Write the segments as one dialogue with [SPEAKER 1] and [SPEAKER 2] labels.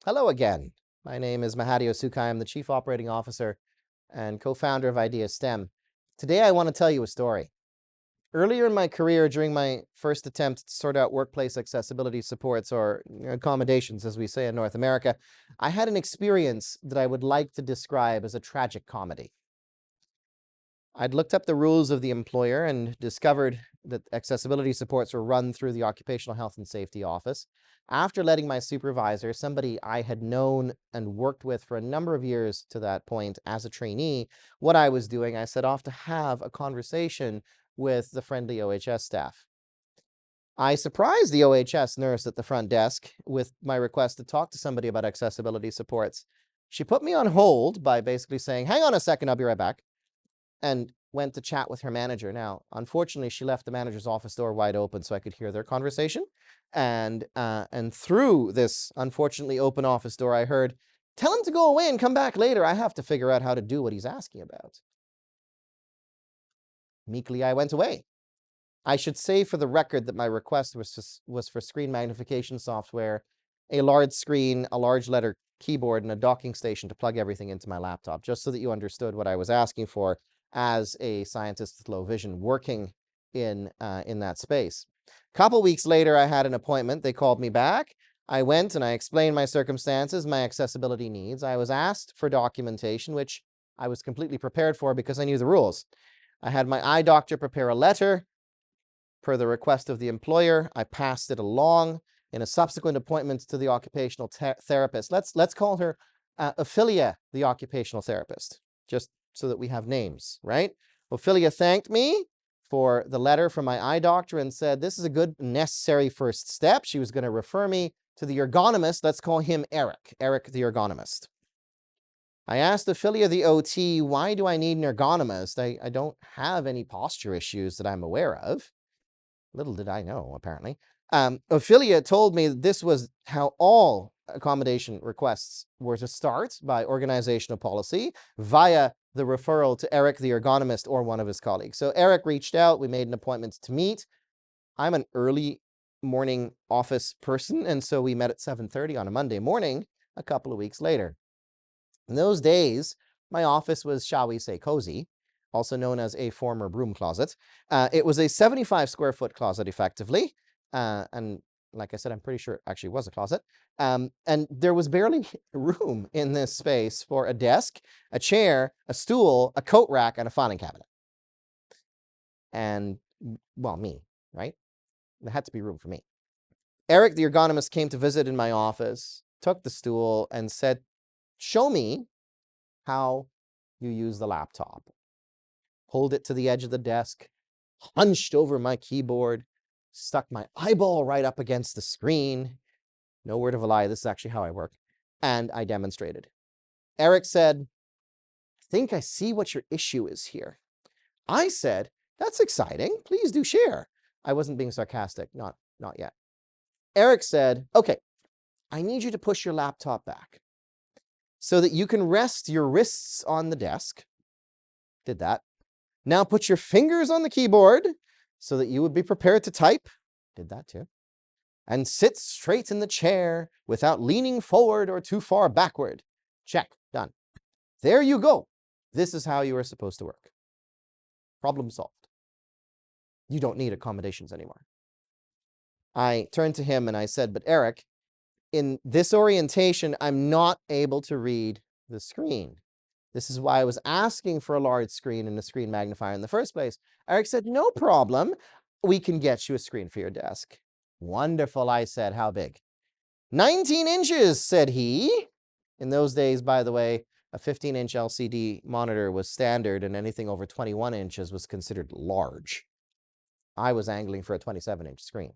[SPEAKER 1] Hello again. My name is Mahadeo Sukhai. I'm the Chief Operating Officer and co-founder of Idea STEM. Today I want to tell you a story. Earlier in my career, during my first attempt to sort out workplace accessibility supports, or accommodations, as we say in North America, I had an experience that I would like to describe as a tragic comedy. I'd looked up the rules of the employer and discovered that accessibility supports were run through the Occupational Health and Safety Office. After letting my supervisor, somebody I had known and worked with for a number of years to that point as a trainee, what I was doing, I set off to have a conversation with the friendly OHS staff. I surprised the OHS nurse at the front desk with my request to talk to somebody about accessibility supports. She put me on hold by basically saying, "Hang on a second, I'll be right back," and went to chat with her manager. Now, unfortunately, she left the manager's office door wide open so I could hear their conversation. And through this unfortunately open office door, I heard, "Tell him to go away and come back later. I have to figure out how to do what he's asking about." Meekly, I went away. I should say for the record that my request was for screen magnification software, a large screen, a large letter keyboard, and a docking station to plug everything into my laptop, just so that you understood what I was asking for as a scientist with low vision working in that space. A couple weeks later, I had an appointment. They called me back. I went and I explained my circumstances, my accessibility needs. I was asked for documentation, which I was completely prepared for because I knew the rules. I had my eye doctor prepare a letter per the request of the employer. I passed it along in a subsequent appointment to the occupational therapist. Let's call her Ophelia, the occupational therapist, just so that we have names, right? Ophelia thanked me for the letter from my eye doctor and said this is a good necessary first step. She was going to refer me to the ergonomist. Let's call him Eric the ergonomist. I asked Ophelia, the OT, why do I need an ergonomist? I don't have any posture issues that I'm aware of. Little did I know, apparently. Ophelia told me that this was how all accommodation requests were to start, by organizational policy, via the referral to Eric, the ergonomist, or one of his colleagues. So Eric reached out. We made an appointment to meet. I'm an early morning office person, and so we met at 7:30 on a Monday morning a couple of weeks later. In those days, my office was, shall we say, cozy, also known as a former broom closet. It was a 75 square foot closet, effectively. And like I said, I'm pretty sure it actually was a closet. And there was barely room in this space for a desk, a chair, a stool, a coat rack, and a filing cabinet. And, well, me, right? There had to be room for me. Eric, the ergonomist, came to visit in my office, took the stool, and said, "Show me how you use the laptop." Pulled it to the edge of the desk, hunched over my keyboard, stuck my eyeball right up against the screen. No word of a lie, this is actually how I work. And I demonstrated. Eric said, "I think I see what your issue is here." I said, "That's exciting. Please do share." I wasn't being sarcastic, not yet. Eric said, "Okay, I need you to push your laptop back so that you can rest your wrists on the desk." Did that. "Now put your fingers on the keyboard so that you would be prepared to type." Did that too. "And sit straight in the chair without leaning forward or too far backward." Check. Done. "There you go. This is how you are supposed to work." Problem solved. You don't need accommodations anymore. I turned to him and I said, "But Eric, in this orientation, I'm not able to read the screen. This is why I was asking for a large screen and a screen magnifier in the first place." Eric said, "No problem. We can get you a screen for your desk." "Wonderful," I said. "How big?" 19 inches, said he. In those days, by the way, a 15-inch LCD monitor was standard, and anything over 21 inches was considered large. I was angling for a 27-inch screen.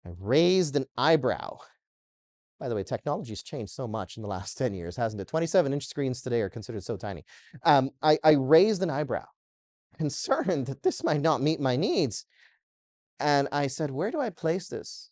[SPEAKER 1] I raised an eyebrow. By the way, technology's changed so much in the last 10 years, hasn't it? 27-inch screens today are considered so tiny. I raised an eyebrow, concerned that this might not meet my needs. And I said, "Where do I place this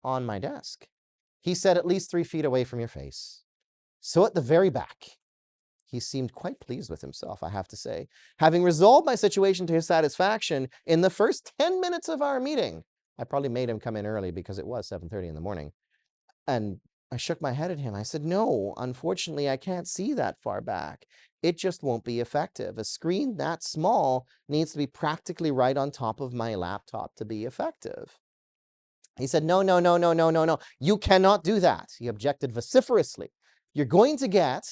[SPEAKER 1] on my desk?" He said, "At least 3 feet away from your face. So at the very back." He seemed quite pleased with himself, I have to say. Having resolved my situation to his satisfaction, in the first 10 minutes of our meeting, I probably made him come in early because it was 7:30 in the morning. And I shook my head at him. I said, no, unfortunately, I can't see that far back. It just won't be effective. A screen that small needs to be practically right on top of my laptop to be effective. He said, no, no, no, no, no, no, no. You cannot do that. He objected vociferously. You're going to get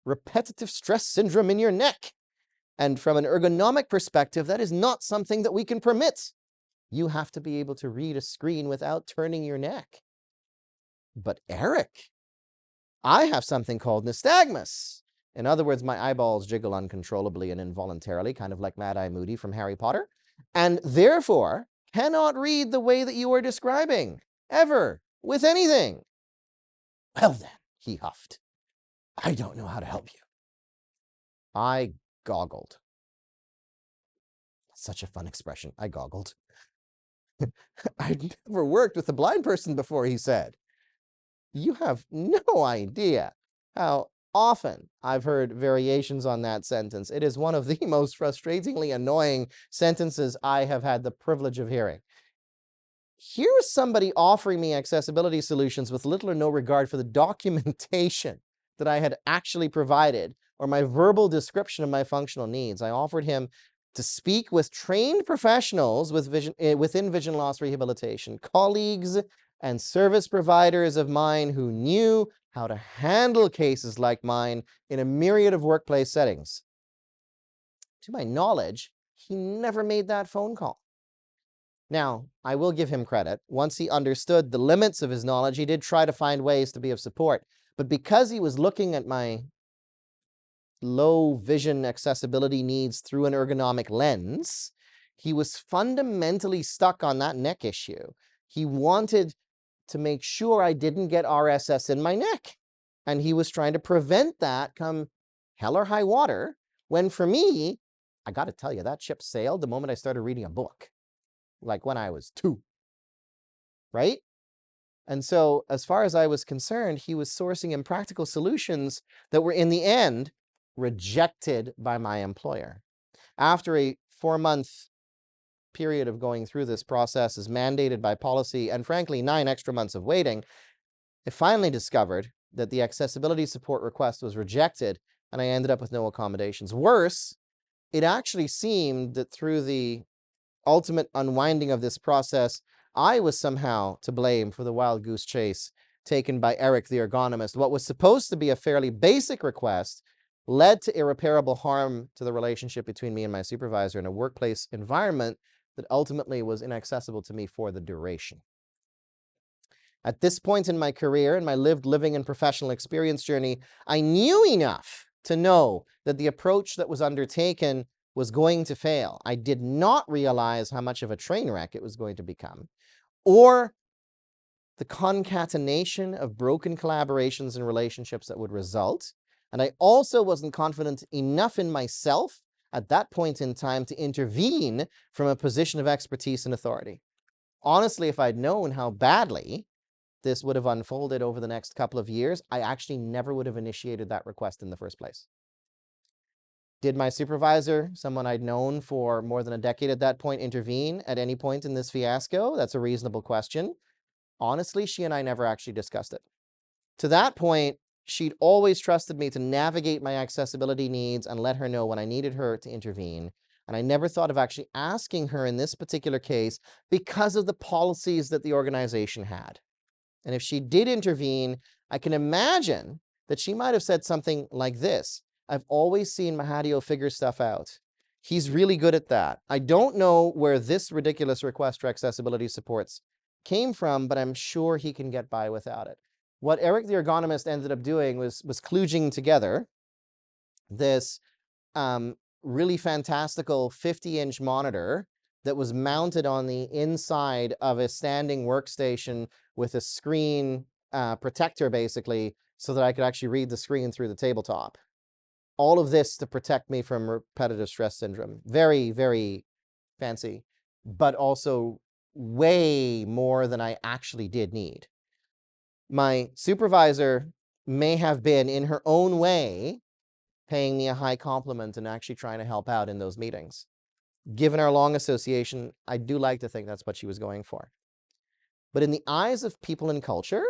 [SPEAKER 1] repetitive stress syndrome in your neck. And from an ergonomic perspective, that is not something that we can permit. You have to be able to read a screen without turning your neck. But Eric, I have something called nystagmus. In other words, my eyeballs jiggle uncontrollably and involuntarily, kind of like Mad-Eye Moody from Harry Potter, and therefore cannot read the way that you are describing, ever, with anything. Well then, he huffed, I don't know how to help you. I goggled. Such a fun expression. I goggled. I'd never worked with a blind person before, he said. You have no idea how often I've heard variations on that sentence. It is one of the most frustratingly annoying sentences I have had the privilege of hearing. Here is somebody offering me accessibility solutions with little or no regard for the documentation that I had actually provided or my verbal description of my functional needs. I offered him to speak with trained professionals within vision loss rehabilitation, colleagues and service providers of mine who knew how to handle cases like mine in a myriad of workplace settings. To my knowledge, he never made that phone call. Now, I will give him credit. Once he understood the limits of his knowledge, he did try to find ways to be of support. But because he was looking at my low vision accessibility needs through an ergonomic lens, he was fundamentally stuck on that neck issue. He wanted to make sure I didn't get RSS in my neck. And he was trying to prevent that come hell or high water, when for me, I got to tell you, that ship sailed the moment I started reading a book, like when I was 2, right? And so as far as I was concerned, he was sourcing impractical solutions that were in the end rejected by my employer. After a 4-month period of going through this process as mandated by policy, and frankly, 9 extra months of waiting, I finally discovered that the accessibility support request was rejected, and I ended up with no accommodations. Worse, it actually seemed that through the ultimate unwinding of this process, I was somehow to blame for the wild goose chase taken by Eric the ergonomist. What was supposed to be a fairly basic request led to irreparable harm to the relationship between me and my supervisor in a workplace environment that ultimately was inaccessible to me for the duration. At this point in my career, in my living and professional experience journey, I knew enough to know that the approach that was undertaken was going to fail. I did not realize how much of a train wreck it was going to become, or the concatenation of broken collaborations and relationships that would result. And I also wasn't confident enough in myself at that point in time to intervene from a position of expertise and authority. Honestly, if I'd known how badly this would have unfolded over the next couple of years, I actually never would have initiated that request in the first place. Did my supervisor, someone I'd known for more than a decade at that point, intervene at any point in this fiasco? That's a reasonable question. Honestly, she and I never actually discussed it. To that point, she'd always trusted me to navigate my accessibility needs and let her know when I needed her to intervene. And I never thought of actually asking her in this particular case because of the policies that the organization had. And if she did intervene, I can imagine that she might have said something like this: I've always seen Mahadeo figure stuff out. He's really good at that. I don't know where this ridiculous request for accessibility supports came from, but I'm sure he can get by without it. What Eric the ergonomist ended up doing was kludging together this really fantastical 50-inch monitor that was mounted on the inside of a standing workstation with a screen protector, basically, so that I could actually read the screen through the tabletop. All of this to protect me from repetitive stress syndrome. Very, very fancy, but also way more than I actually did need. My supervisor may have been, in her own way, paying me a high compliment and actually trying to help out in those meetings. Given our long association, I do like to think that's what she was going for. But in the eyes of people and culture,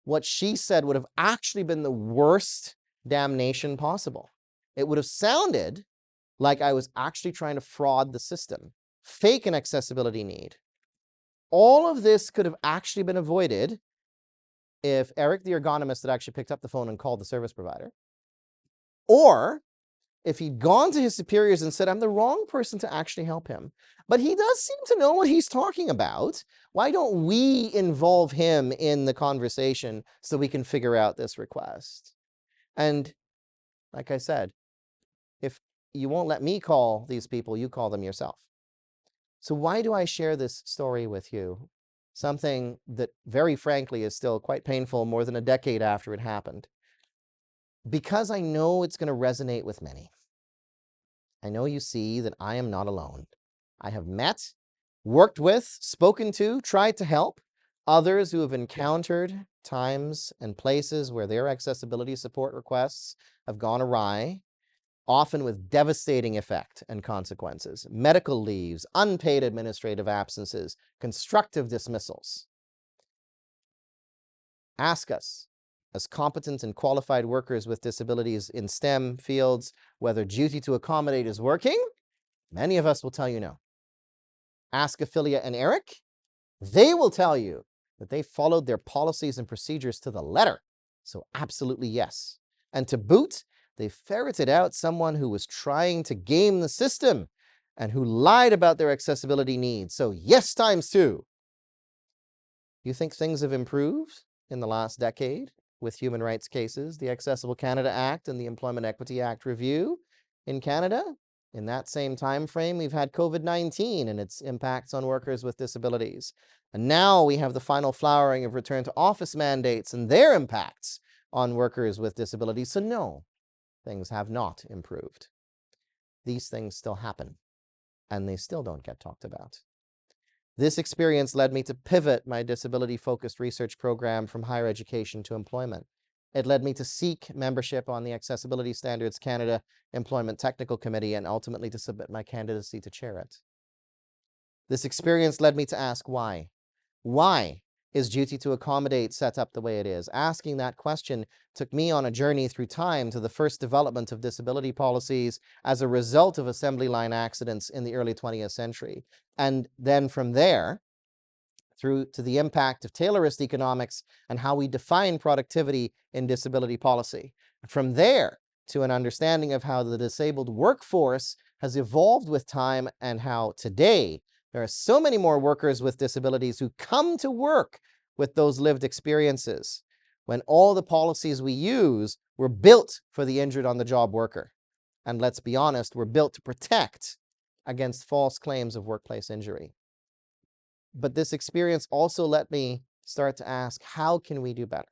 [SPEAKER 1] what she said would have actually been the worst damnation possible. It would have sounded like I was actually trying to fraud the system, fake an accessibility need. All of this could have actually been avoided if Eric, the ergonomist, had actually picked up the phone and called the service provider, or if he'd gone to his superiors and said, I'm the wrong person to actually help him, but he does seem to know what he's talking about. Why don't we involve him in the conversation so we can figure out this request? And like I said, if you won't let me call these people, you call them yourself. So why do I share this story with you? Something that, very frankly, is still quite painful more than a decade after it happened. Because I know it's going to resonate with many. I know you see that I am not alone. I have met, worked with, spoken to, tried to help others who have encountered times and places where their accessibility support requests have gone awry, often with devastating effect and consequences: medical leaves, unpaid administrative absences, constructive dismissals. Ask us, as competent and qualified workers with disabilities in STEM fields, whether duty to accommodate is working. Many of us will tell you no. Ask Ophelia and Eric. They will tell you that they followed their policies and procedures to the letter. So absolutely yes. And to boot, they ferreted out someone who was trying to game the system and who lied about their accessibility needs. So yes times 2. You think things have improved in the last decade with human rights cases, the Accessible Canada Act and the Employment Equity Act review in Canada? In that same time frame, we've had COVID-19 and its impacts on workers with disabilities. And now we have the final flowering of return to office mandates and their impacts on workers with disabilities. So no, things have not improved. These things still happen, and they still don't get talked about. This experience led me to pivot my disability-focused research program from higher education to employment. It led me to seek membership on the Accessibility Standards Canada Employment Technical Committee and ultimately to submit my candidacy to chair it. This experience led me to ask why. Why is duty to accommodate set up the way it is? Asking that question took me on a journey through time to the first development of disability policies as a result of assembly line accidents in the early 20th century. And then from there, through to the impact of Taylorist economics and how we define productivity in disability policy. From there to an understanding of how the disabled workforce has evolved with time and how today there are so many more workers with disabilities who come to work with those lived experiences when all the policies we use were built for the injured on the job worker. And let's be honest, were built to protect against false claims of workplace injury. But this experience also let me start to ask, how can we do better?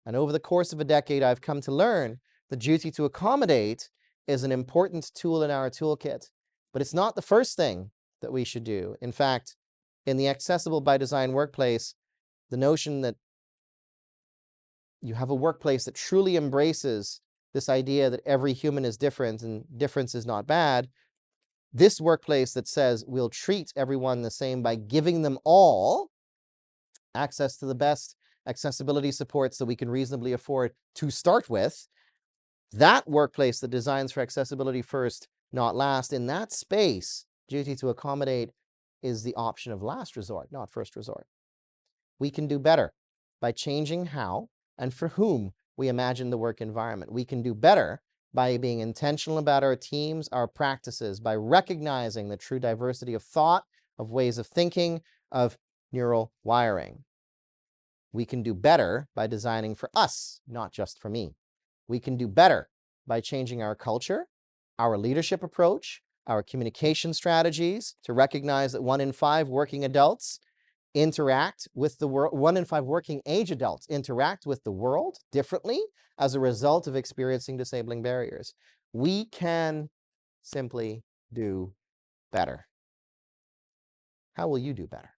[SPEAKER 1] And over the course of a decade, I've come to learn the duty to accommodate is an important tool in our toolkit, but it's not the first thing that we should do. In fact, in the Accessible by Design workplace, the notion that you have a workplace that truly embraces this idea that every human is different and difference is not bad, this workplace that says we'll treat everyone the same by giving them all access to the best accessibility supports that we can reasonably afford to start with, that workplace that designs for accessibility first, not last, in that space, duty to accommodate is the option of last resort, not first resort. We can do better by changing how and for whom we imagine the work environment. We can do better by being intentional about our teams, our practices, by recognizing the true diversity of thought, of ways of thinking, of neural wiring. We can do better by designing for us, not just for me. We can do better by changing our culture, our leadership approach, our communication strategies to recognize that 1 in 5 working adults interact with the world, 1 in 5 working age adults interact with the world differently as a result of experiencing disabling barriers. We can simply do better. How will you do better?